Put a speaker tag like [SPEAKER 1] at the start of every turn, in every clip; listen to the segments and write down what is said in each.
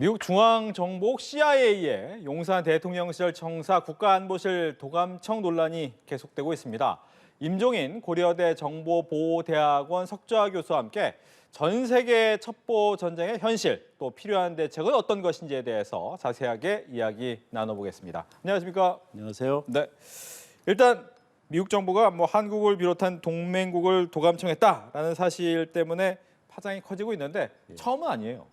[SPEAKER 1] 미국 중앙정보국 CIA의 용산 대통령 시절 청사 국가안보실 도감청 논란이 계속되고 있습니다. 임종인 고려대 정보보호대학원 석좌 교수와 함께 전 세계 첩보 전쟁의 현실, 또 필요한 대책은 어떤 것인지에 대해서 자세하게 이야기 나눠보겠습니다. 안녕하십니까?
[SPEAKER 2] 안녕하세요.
[SPEAKER 1] 네. 일단 미국 정부가 한국을 비롯한 동맹국을 도감청했다라는 사실 때문에 파장이 커지고 있는데 처음은 아니에요.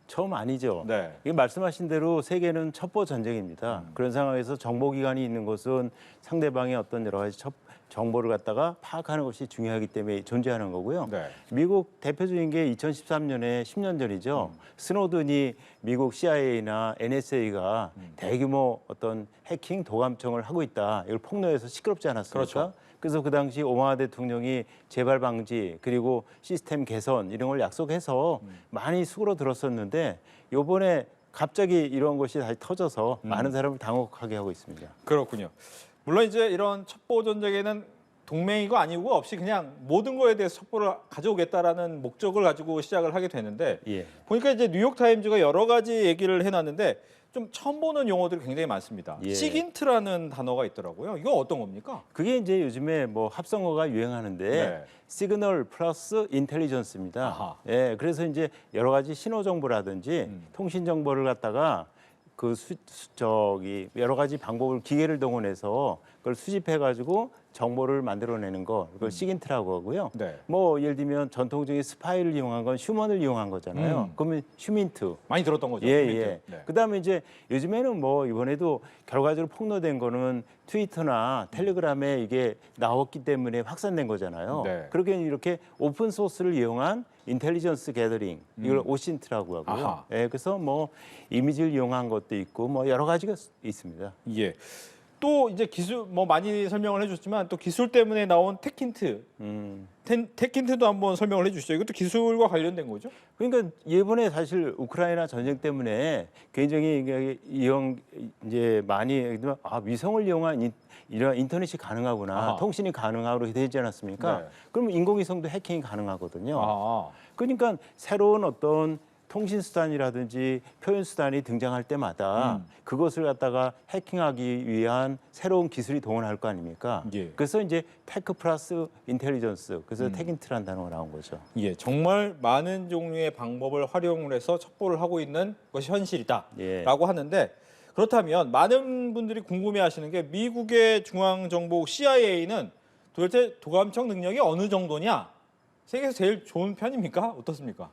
[SPEAKER 2] 처음 아니죠.
[SPEAKER 1] 네.
[SPEAKER 2] 이게 말씀하신 대로 세계는 첩보 전쟁입니다. 그런 상황에서 정보기관이 있는 곳은 상대방의 어떤 여러 가지 정보를 갖다가 파악하는 것이 중요하기 때문에 존재하는 거고요.
[SPEAKER 1] 네.
[SPEAKER 2] 미국 대표적인 게 2013년에 10년 전이죠. 스노든이 미국 CIA나 NSA가 대규모 어떤 해킹 도감청을 하고 있다. 이걸 폭로해서 시끄럽지 않았습니까?
[SPEAKER 1] 그렇죠.
[SPEAKER 2] 그래서 그 당시 오바마 대통령이 재발 방지 그리고 시스템 개선 이런 걸 약속해서 많이 수그러들었었는데 이번에 갑자기 이런 것이 다시 터져서 많은 사람을 당혹하게 하고 있습니다.
[SPEAKER 1] 그렇군요. 물론 이제 이런 첩보 전쟁에는 동맹이고 아니고 없이 그냥 모든 거에 대해서 첩보를 가져오겠다라는 목적을 가지고 시작을 하게 되는데
[SPEAKER 2] 예.
[SPEAKER 1] 보니까 이제 뉴욕타임즈가 여러 가지 얘기를 해놨는데 좀 처음 보는 용어들이 굉장히 많습니다.
[SPEAKER 2] 예.
[SPEAKER 1] 시긴트라는 단어가 있더라고요. 이거 어떤 겁니까?
[SPEAKER 2] 그게 이제 요즘에 합성어가 유행하는데
[SPEAKER 1] 네.
[SPEAKER 2] 시그널 플러스 인텔리전스입니다.
[SPEAKER 1] 아하.
[SPEAKER 2] 예, 그래서 이제 여러 가지 신호 정보라든지 통신 정보를 갖다가 여러 가지 방법을 기계를 동원해서 그걸 수집해 가지고 정보를 만들어내는 거 그걸 시긴트라고 하고요.
[SPEAKER 1] 네.
[SPEAKER 2] 예를 들면 전통적인 스파이를 이용한 건 휴먼을 이용한 거잖아요. 그러면 휴민트.
[SPEAKER 1] 많이 들었던 거죠.
[SPEAKER 2] 예,
[SPEAKER 1] 코멘트.
[SPEAKER 2] 예.
[SPEAKER 1] 네.
[SPEAKER 2] 그다음에 이제 요즘에는 이번에도 결과적으로 폭로된 거는 트위터나 텔레그램에 이게 나왔기 때문에 확산된 거잖아요.
[SPEAKER 1] 네.
[SPEAKER 2] 그렇게 이렇게 오픈 소스를 이용한 인텔리전스 게더링 이걸 오신트라고 하고요.
[SPEAKER 1] 아하.
[SPEAKER 2] 예, 그래서 이미지를 이용한 것도 있고 여러 가지가 있습니다.
[SPEAKER 1] 예. 또 이제 기술 많이 설명을 해줬지만 또 기술 때문에 나온 테킨트, 테킨트도 한번 설명을 해주시죠. 이것도 기술과 관련된 거죠?
[SPEAKER 2] 그러니까 이번에 사실 우크라이나 전쟁 때문에 굉장히 이제 많이 위성을 이용한 이런 인터넷이 가능하구나,
[SPEAKER 1] 아하.
[SPEAKER 2] 통신이 가능하고 되지 않았습니까?
[SPEAKER 1] 네.
[SPEAKER 2] 그러면 인공위성도 해킹이 가능하거든요.
[SPEAKER 1] 아,
[SPEAKER 2] 그러니까 새로운 어떤 통신 수단이라든지 표현 수단이 등장할 때마다 그것을 갖다가 해킹하기 위한 새로운 기술이 동원할 거 아닙니까?
[SPEAKER 1] 예.
[SPEAKER 2] 그래서 이제 테크 플러스 인텔리전스, 그래서 테킨트라는 단어가 나온 거죠.
[SPEAKER 1] 예, 정말 많은 종류의 방법을 활용을 해서 첩보를 하고 있는 것이 현실이다라고
[SPEAKER 2] 예.
[SPEAKER 1] 하는데 그렇다면 많은 분들이 궁금해하시는 게 미국의 중앙정보국 CIA는 도대체 도감청 능력이 어느 정도냐? 세계에서 제일 좋은 편입니까? 어떻습니까?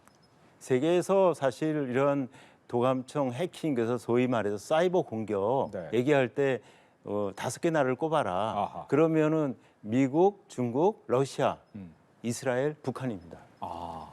[SPEAKER 2] 세계에서 사실 이런 도감청 해킹, 그래서 소위 말해서 사이버 공격
[SPEAKER 1] 네.
[SPEAKER 2] 얘기할 때 5개 나라를 꼽아라.
[SPEAKER 1] 아하.
[SPEAKER 2] 그러면은 미국, 중국, 러시아, 이스라엘, 북한입니다.
[SPEAKER 1] 아,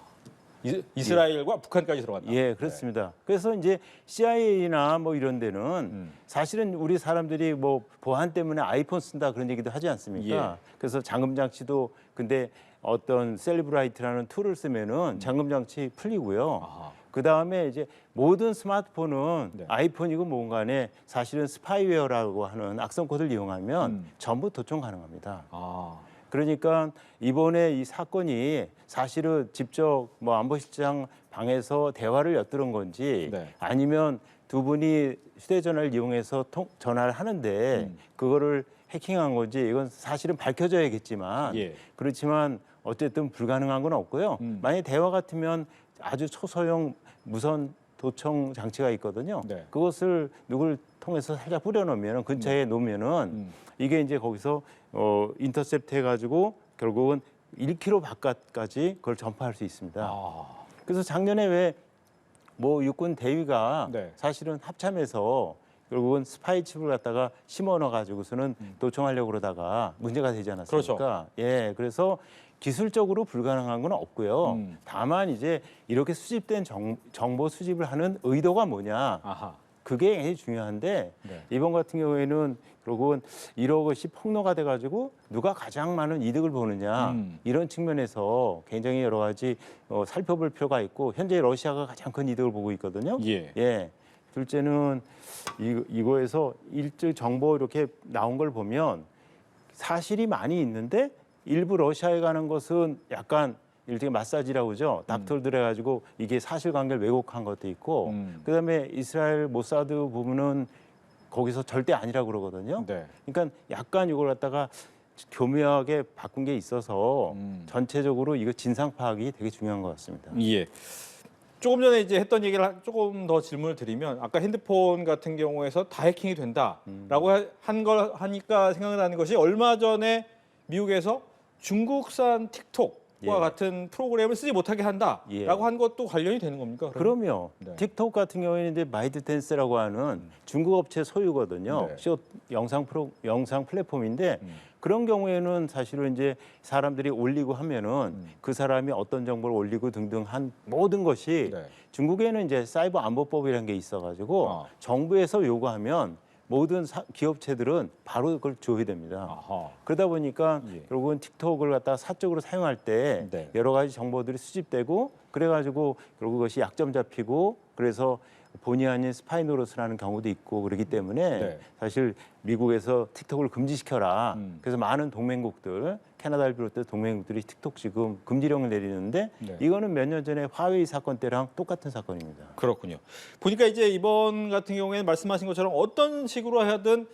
[SPEAKER 1] 이스라엘과 북한까지 들어간다.
[SPEAKER 2] 예, 그렇습니다. 그래서 이제 CIA나 이런 데는
[SPEAKER 1] 음.
[SPEAKER 2] 사실은 우리 사람들이 보안 때문에 아이폰 쓴다 그런 얘기도 하지 않습니까?
[SPEAKER 1] 예.
[SPEAKER 2] 그래서 잠금 장치도 근데 어떤 셀리브라이트라는 툴을 쓰면은 잠금 장치 풀리고요.
[SPEAKER 1] 아하.
[SPEAKER 2] 그 다음에 이제 모든 스마트폰은
[SPEAKER 1] 네.
[SPEAKER 2] 아이폰이고 뭔간에 사실은 스파이웨어라고 하는 악성 코드를 이용하면 전부 도청 가능합니다.
[SPEAKER 1] 아,
[SPEAKER 2] 그러니까 이번에 이 사건이 사실은 직접 안보실장 방에서 대화를 엿들은 건지
[SPEAKER 1] 네.
[SPEAKER 2] 아니면 두 분이 휴대전화를 이용해서 전화를 하는데 그거를 해킹한 건지 이건 사실은 밝혀져야겠지만
[SPEAKER 1] 예.
[SPEAKER 2] 그렇지만 어쨌든 불가능한 건 없고요. 만약에 대화 같으면 아주 초소형 무선 도청 장치가 있거든요.
[SPEAKER 1] 네.
[SPEAKER 2] 그것을 누굴 통해서 살짝 뿌려놓으면 근처에 놓으면은 이게 이제 거기서 인터셉트 해가지고 결국은 1km 바깥까지 그걸 전파할 수 있습니다.
[SPEAKER 1] 아,
[SPEAKER 2] 그래서 작년에 왜 육군 대위가
[SPEAKER 1] 네.
[SPEAKER 2] 사실은 합참에서 결국은 스파이 칩을 갖다가 심어넣어 가지고서는 도청하려고 그러다가 문제가 되지 않았습니까?
[SPEAKER 1] 그렇죠.
[SPEAKER 2] 예, 그래서 기술적으로 불가능한 건 없고요. 다만 이제 이렇게 수집된 정보 수집을 하는 의도가 뭐냐,
[SPEAKER 1] 아하.
[SPEAKER 2] 그게 굉장히 중요한데
[SPEAKER 1] 네.
[SPEAKER 2] 이번 같은 경우에는 결국은 이것이 폭로가 돼가지고 누가 가장 많은 이득을 보느냐 이런 측면에서 굉장히 여러 가지 살펴볼 필요가 있고 현재 러시아가 가장 큰 이득을 보고 있거든요.
[SPEAKER 1] 예.
[SPEAKER 2] 예. 둘째는 이거에서 일정 정보 이렇게 나온 걸 보면 사실이 많이 있는데 일부 러시아에 가는 것은 약간 일종의 마사지라고 그러죠. 닥터들 해가지고 이게 사실관계를 왜곡한 것도 있고 그다음에 이스라엘 모사드 부분은 거기서 절대 아니라고 그러거든요.
[SPEAKER 1] 네.
[SPEAKER 2] 그러니까 약간 이걸 갖다가 교묘하게 바꾼 게 있어서 전체적으로 이거 진상 파악이 되게 중요한 것 같습니다.
[SPEAKER 1] 예. 조금 전에 이제 했던 얘기를 조금 더 질문을 드리면 아까 핸드폰 같은 경우에서 다 해킹이 된다라고 한 걸 하니까 생각나는 것이 얼마 전에 미국에서 중국산 틱톡과
[SPEAKER 2] 예.
[SPEAKER 1] 같은 프로그램을 쓰지 못하게 한다라고
[SPEAKER 2] 예.
[SPEAKER 1] 한 것도 관련이 되는 겁니까? 그러면?
[SPEAKER 2] 그럼요.
[SPEAKER 1] 네.
[SPEAKER 2] 틱톡 같은 경우에는 이제 바이트댄스라고 하는 중국 업체 소유거든요.
[SPEAKER 1] 네.
[SPEAKER 2] 숏 영상 플랫폼인데 그런 경우에는 사실은 이제 사람들이 올리고 하면은 그 사람이 어떤 정보를 올리고 등등 한 모든 것이
[SPEAKER 1] 네.
[SPEAKER 2] 중국에는 이제 사이버 안보법이라는 게 있어가지고 정부에서 요구하면 모든 기업체들은 바로 그걸 줘야 됩니다.
[SPEAKER 1] 아하.
[SPEAKER 2] 그러다 보니까
[SPEAKER 1] 예.
[SPEAKER 2] 결국은 틱톡을 갖다가 사적으로 사용할 때
[SPEAKER 1] 네.
[SPEAKER 2] 여러 가지 정보들이 수집되고 그래가지고 결국 그것이 약점 잡히고 그래서 본의 아닌 스파이 노릇을 하는 경우도 있고 그렇기 때문에
[SPEAKER 1] 네.
[SPEAKER 2] 사실 미국에서 틱톡을 금지시켜라. 그래서 많은 동맹국들, 캐나다를 비롯해 동맹국들이 틱톡 지금 금지령을 내리는데
[SPEAKER 1] 네.
[SPEAKER 2] 이거는 몇 년 전에 화웨이 사건 때랑 똑같은 사건입니다.
[SPEAKER 1] 그렇군요. 보니까 이제 이번 같은 경우에는 말씀하신 것처럼 어떤 식으로 하든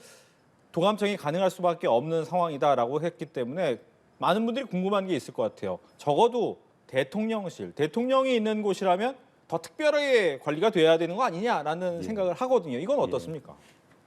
[SPEAKER 1] 도감청이 가능할 수밖에 없는 상황이다라고 했기 때문에 많은 분들이 궁금한 게 있을 것 같아요. 적어도 대통령실, 대통령이 있는 곳이라면 더 특별하게 관리가 돼야 되는 거 아니냐라는 생각을 하거든요. 이건 어떻습니까?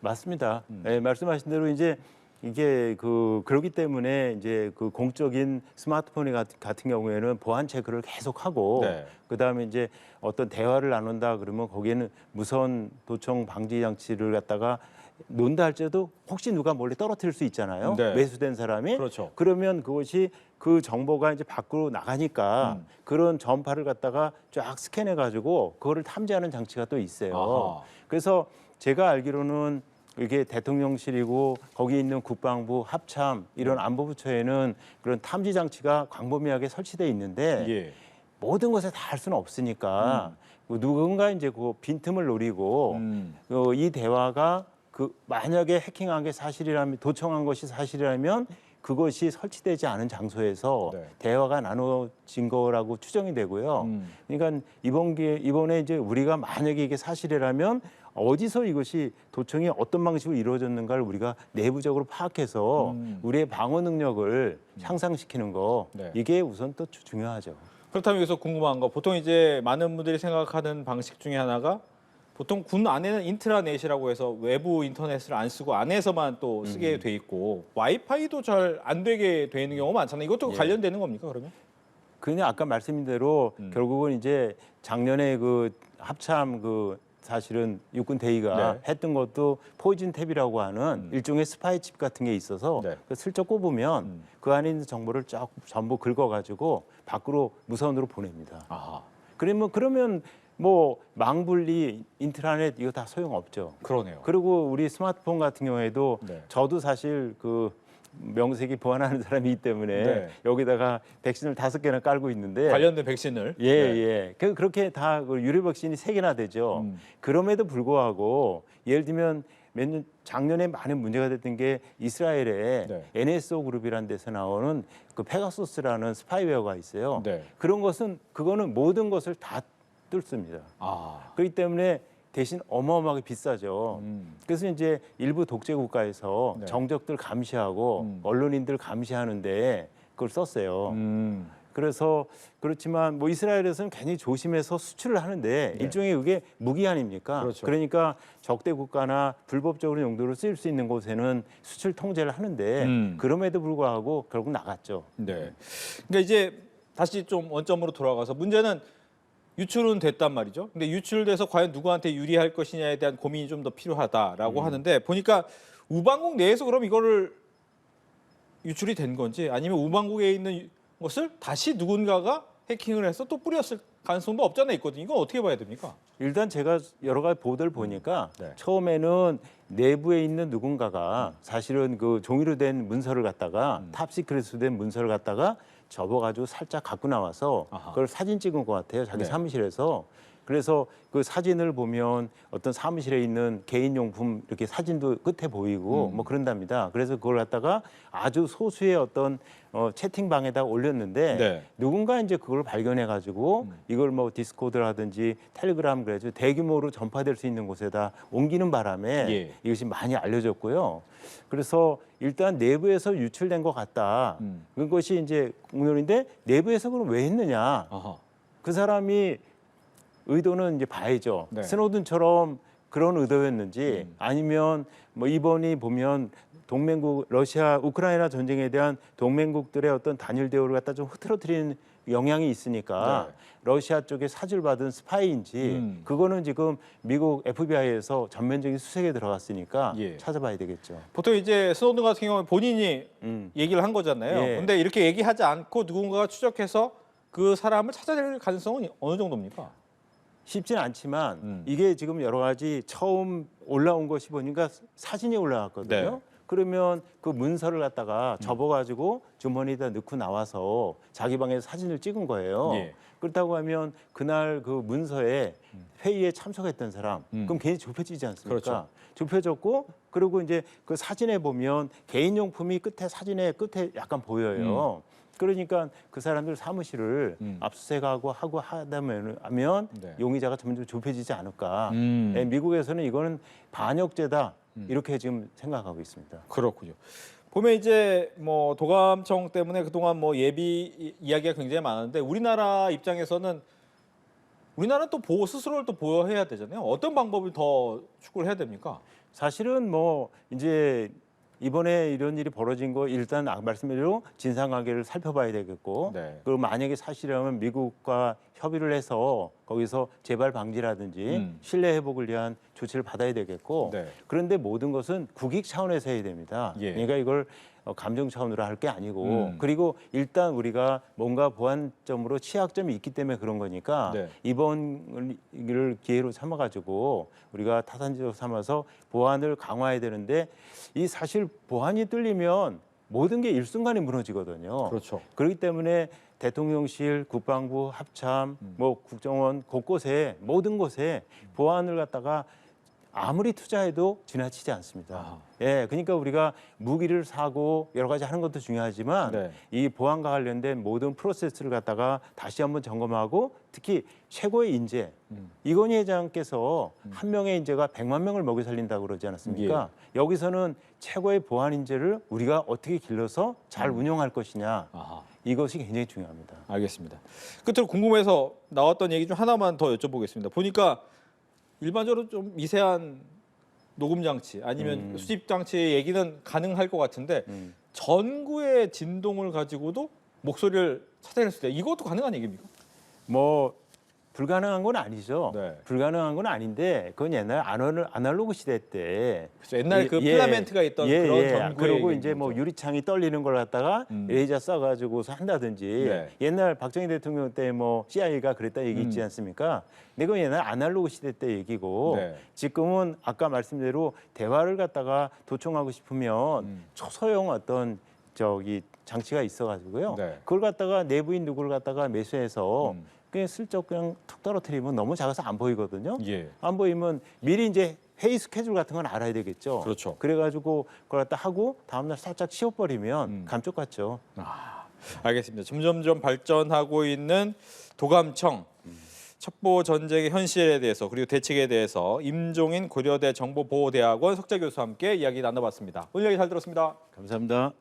[SPEAKER 2] 맞습니다. 네, 말씀하신 대로 이제 이게 그러기 때문에 이제 그 공적인 스마트폰 같은 경우에는 보안 체크를 계속하고
[SPEAKER 1] 네.
[SPEAKER 2] 그다음에 이제 어떤 대화를 나눈다 그러면 거기에는 무선 도청 방지 장치를 갖다가 논다 할지라도 혹시 누가 몰래 떨어뜨릴 수 있잖아요.
[SPEAKER 1] 네.
[SPEAKER 2] 매수된 사람이.
[SPEAKER 1] 그렇죠.
[SPEAKER 2] 그러면 그것이 그 정보가 이제 밖으로 나가니까 그런 전파를 갖다가 쫙 스캔해 가지고 그거를 탐지하는 장치가 또 있어요.
[SPEAKER 1] 아하.
[SPEAKER 2] 그래서 제가 알기로는 이게 대통령실이고 거기 있는 국방부, 합참 이런 안보부처에는 그런 탐지 장치가 광범위하게 설치돼 있는데
[SPEAKER 1] 예.
[SPEAKER 2] 모든 것에 다 할 수는 없으니까 누군가 이제 그 빈틈을 노리고 이 대화가 만약에 해킹한 게 사실이라면 도청한 것이 사실이라면 그것이 설치되지 않은 장소에서
[SPEAKER 1] 네.
[SPEAKER 2] 대화가 나눠진 거라고 추정이 되고요. 그러니까 이번에 이제 우리가 만약에 이게 사실이라면 어디서 이것이 도청이 어떤 방식으로 이루어졌는가를 우리가 내부적으로 파악해서 우리의 방어 능력을 향상시키는 거
[SPEAKER 1] 네.
[SPEAKER 2] 이게 우선 또 중요하죠.
[SPEAKER 1] 그렇다면 여기서 궁금한 거 보통 이제 많은 분들이 생각하는 방식 중에 하나가 보통 군 안에는 인트라넷이라고 해서 외부 인터넷을 안 쓰고 안에서만 또 쓰게 돼 있고 와이파이도 잘 안 되게 돼 있는 경우가 많잖아요. 이것도
[SPEAKER 2] 예.
[SPEAKER 1] 관련되는 겁니까 그러면?
[SPEAKER 2] 그냥 아까 말씀인 대로 결국은 이제 작년에 그 합참 사실은 육군 대위가
[SPEAKER 1] 네.
[SPEAKER 2] 했던 것도 포이즌 탭이라고 하는 일종의 스파이 칩 같은 게 있어서
[SPEAKER 1] 네.
[SPEAKER 2] 슬쩍 꼽으면 그 안에 있는 정보를 쫙 전부 긁어가지고 밖으로 무선으로 보냅니다.
[SPEAKER 1] 아하.
[SPEAKER 2] 그러면 뭐 망분리, 인트라넷 이거 다 소용없죠.
[SPEAKER 1] 그러네요.
[SPEAKER 2] 그리고 우리 스마트폰 같은 경우에도
[SPEAKER 1] 네.
[SPEAKER 2] 저도 사실 명색이 보완하는 사람이기 때문에
[SPEAKER 1] 네.
[SPEAKER 2] 여기다가 백신을 5개나 깔고 있는데
[SPEAKER 1] 관련된 백신을
[SPEAKER 2] 예. 그렇게 다 유료 백신이 3개나 되죠. 그럼에도 불구하고 예를 들면 작년에 많은 문제가 됐던 게 이스라엘에
[SPEAKER 1] 네.
[SPEAKER 2] NSO 그룹이라는 데서 나오는 그 페가수스라는 스파이웨어가 있어요.
[SPEAKER 1] 네.
[SPEAKER 2] 그거는 모든 것을 다 뚫습니다.
[SPEAKER 1] 아.
[SPEAKER 2] 그렇기 때문에 대신 어마어마하게 비싸죠. 그래서 이제 일부 독재 국가에서
[SPEAKER 1] 네.
[SPEAKER 2] 정적들 감시하고 언론인들 감시하는데 그걸 썼어요. 그래서 그렇지만 뭐 이스라엘에서는 괜히 조심해서 수출을 하는데
[SPEAKER 1] 네.
[SPEAKER 2] 일종의 그게 무기 아닙니까?
[SPEAKER 1] 그렇죠.
[SPEAKER 2] 그러니까 적대 국가나 불법적으로 용도로 쓰일 수 있는 곳에는 수출 통제를 하는데 그럼에도 불구하고 결국 나갔죠.
[SPEAKER 1] 네. 그러니까 이제 다시 좀 원점으로 돌아가서 문제는 유출은 됐단 말이죠. 근데 유출돼서 과연 누구한테 유리할 것이냐에 대한 고민이 좀 더 필요하다라고 하는데 보니까 우방국 내에서 그럼 이거를 유출이 된 건지 아니면 우방국에 있는 것을 다시 누군가가 해킹을 해서 또 뿌렸을 가능성도 없잖아 있거든요. 이건 어떻게 봐야 됩니까?
[SPEAKER 2] 일단 제가 여러 가지 보도를 보니까
[SPEAKER 1] 네.
[SPEAKER 2] 처음에는 내부에 있는 누군가가 사실은 그 종이로 된 문서를 갖다가 탑시크릿으로 된 문서를 갖다가 접어가지고 살짝 갖고 나와서
[SPEAKER 1] 아하.
[SPEAKER 2] 그걸 사진 찍은 것 같아요. 자기
[SPEAKER 1] 네.
[SPEAKER 2] 사무실에서. 그래서 그 사진을 보면 어떤 사무실에 있는 개인용품 이렇게 사진도 끝에 보이고 뭐 그런답니다. 그래서 그걸 갖다가 아주 소수의 어떤 채팅방에다 올렸는데
[SPEAKER 1] 네.
[SPEAKER 2] 누군가 이제 그걸 발견해가지고 이걸 뭐 디스코드라든지 텔레그램 그래서 대규모로 전파될 수 있는 곳에다 옮기는 바람에
[SPEAKER 1] 예.
[SPEAKER 2] 이것이 많이 알려졌고요. 그래서 일단 내부에서 유출된 것 같다. 그것이 이제 공론인데 내부에서 그럼 왜 했느냐?
[SPEAKER 1] 아하.
[SPEAKER 2] 그 사람이 의도는 이제 봐야죠.
[SPEAKER 1] 네.
[SPEAKER 2] 스노든처럼 그런 의도였는지 아니면 뭐 이번이 보면 동맹국 러시아 우크라이나 전쟁에 대한 동맹국들의 어떤 단일 대우를 갖다 좀 흐트러뜨리는 영향이 있으니까
[SPEAKER 1] 네.
[SPEAKER 2] 러시아 쪽에 사주를 받은 스파이인지 그거는 지금 미국 FBI에서 전면적인 수색에 들어갔으니까
[SPEAKER 1] 예.
[SPEAKER 2] 찾아봐야 되겠죠.
[SPEAKER 1] 보통 이제 스노든 같은 경우는 본인이 얘기를 한 거잖아요.
[SPEAKER 2] 예.
[SPEAKER 1] 근데 이렇게 얘기하지 않고 누군가가 추적해서 그 사람을 찾아낼 가능성은 어느 정도입니까?
[SPEAKER 2] 쉽진 않지만 이게 지금 여러 가지 처음 올라온 것이 보니까 사진이 올라왔거든요.
[SPEAKER 1] 네.
[SPEAKER 2] 그러면 그 문서를 갖다가 접어가지고 주머니에다 넣고 나와서 자기 방에서 사진을 찍은 거예요.
[SPEAKER 1] 예.
[SPEAKER 2] 그렇다고 하면 그날 그 문서에 회의에 참석했던 사람, 그럼 괜히 좁혀지지 않습니까?
[SPEAKER 1] 그렇죠.
[SPEAKER 2] 좁혀졌고 그리고 이제 그 사진에 보면 개인용품이 끝에 사진의 끝에 약간 보여요. 그러니까 그 사람들 사무실을 압수수색하고 하면
[SPEAKER 1] 네.
[SPEAKER 2] 용의자가 점점 좁혀지지 않을까.
[SPEAKER 1] 음.
[SPEAKER 2] 예, 미국에서는 이거는 반역죄다 이렇게 지금 생각하고 있습니다.
[SPEAKER 1] 그렇군요. 보면 이제 뭐 도감청 때문에 그동안 뭐 예비 이야기가 굉장히 많은데 우리나라 입장에서는 우리나라는 또 보호 스스로를 또 보호해야 되잖아요. 어떤 방법을 더 추구를 해야 됩니까?
[SPEAKER 2] 사실은 뭐 이제 이번에 이런 일이 벌어진 거 일단 말씀드린 대로 진상관계를 살펴봐야 되겠고
[SPEAKER 1] 네.
[SPEAKER 2] 그리고 만약에 사실이라면 미국과 협의를 해서 거기서 재발 방지라든지 신뢰 회복을 위한 조치를 받아야 되겠고
[SPEAKER 1] 네.
[SPEAKER 2] 그런데 모든 것은 국익 차원에서 해야 됩니다.
[SPEAKER 1] 예.
[SPEAKER 2] 그러니까 이걸 감정 차원으로 할 게 아니고 그리고 일단 우리가 뭔가 보완점으로 취약점이 있기 때문에 그런 거니까
[SPEAKER 1] 네.
[SPEAKER 2] 이번을 기회로 삼아가지고 우리가 타산지적 삼아서 보안을 강화해야 되는데 이 사실 보안이 뚫리면 모든 게 일순간에 무너지거든요.
[SPEAKER 1] 그렇죠.
[SPEAKER 2] 그렇기 때문에 대통령실, 국방부, 합참, 뭐 국정원 곳곳에 모든 곳에 보안을 갖다가 아무리 투자해도 지나치지 않습니다.
[SPEAKER 1] 아하.
[SPEAKER 2] 예, 그러니까 우리가 무기를 사고 여러 가지 하는 것도 중요하지만
[SPEAKER 1] 네.
[SPEAKER 2] 이 보안과 관련된 모든 프로세스를 갖다가 다시 한번 점검하고 특히 최고의 인재 이건희 회장께서 한 명의 인재가 100만 명을 먹여 살린다고 그러지 않았습니까? 여기서는 최고의 보안 인재를 우리가 어떻게 길러서 잘 운영할 것이냐
[SPEAKER 1] 아하.
[SPEAKER 2] 이것이 굉장히 중요합니다.
[SPEAKER 1] 알겠습니다. 끝으로 궁금해서 나왔던 얘기 중 하나만 더 여쭤보겠습니다. 보니까 일반적으로 좀 미세한 녹음 장치 아니면 수집 장치의 얘기는 가능할 것 같은데 전구의 진동을 가지고도 목소리를 찾아낼 수 있다. 이것도 가능한 얘기입니까?
[SPEAKER 2] 뭐 불가능한 건 아니죠.
[SPEAKER 1] 네.
[SPEAKER 2] 불가능한 건 아닌데 그건 옛날 아날로그 시대 때
[SPEAKER 1] 그렇죠. 옛날 그 필라멘트가 있던 그런 전구의
[SPEAKER 2] 그리고
[SPEAKER 1] 얘기인
[SPEAKER 2] 이제 뭐
[SPEAKER 1] 거죠.
[SPEAKER 2] 유리창이 떨리는 걸 갖다가 레이저 쏴가지고서 한다든지
[SPEAKER 1] 네.
[SPEAKER 2] 옛날 박정희 대통령 때 뭐 CIA가 그랬다 얘기 있지 않습니까? 근데 그건 옛날 아날로그 시대 때 얘기고
[SPEAKER 1] 네.
[SPEAKER 2] 지금은 아까 말씀대로 대화를 갖다가 도청하고 싶으면 초소형 어떤 장치가 있어가지고요.
[SPEAKER 1] 네.
[SPEAKER 2] 그걸 갖다가 내부인 누구를 갖다가 매수해서 그냥 슬쩍 그냥 툭 떨어뜨리면 너무 작아서 안 보이거든요.
[SPEAKER 1] 예.
[SPEAKER 2] 안 보이면 미리 이제 회의 스케줄 같은 건 알아야 되겠죠.
[SPEAKER 1] 그렇죠.
[SPEAKER 2] 그래가지고 그걸 갖다 하고 다음날 살짝 치워버리면 감쪽같죠.
[SPEAKER 1] 알겠습니다. 점점점 발전하고 있는 도감청 첩보 전쟁의 현실에 대해서 그리고 대책에 대해서 임종인 고려대 정보보호대학원 석좌 교수와 함께 이야기 나눠봤습니다. 오늘 얘기 잘 들었습니다.
[SPEAKER 2] 감사합니다.